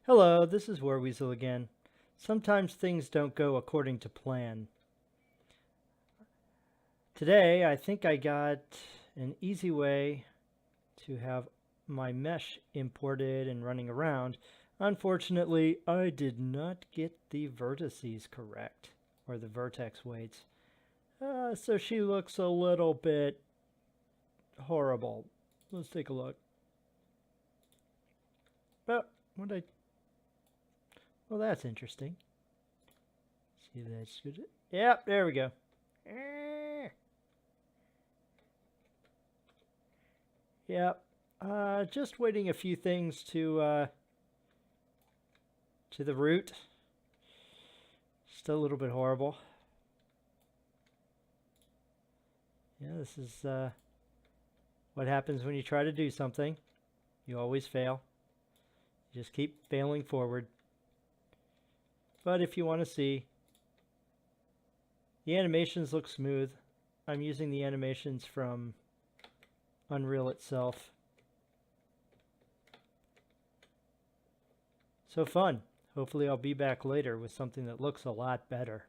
Hello, this is Warweasel again. Sometimes things don't go according to plan. Today, I think I got an easy way to have my mesh imported and running around. Unfortunately, I did not get the vertices correct, or the vertex weights. So she looks a little bit horrible. Let's take a look. Oh, what did I... Well, that's interesting. See if that's good. Yep, there we go. Yep. Just waiting a few things to the root. Still a little bit horrible. Yeah, this is what happens when you try to do something. You always fail. You just keep failing forward. But if you want to see, the animations look smooth. I'm using the animations from Unreal itself. So fun. Hopefully I'll be back later with something that looks a lot better.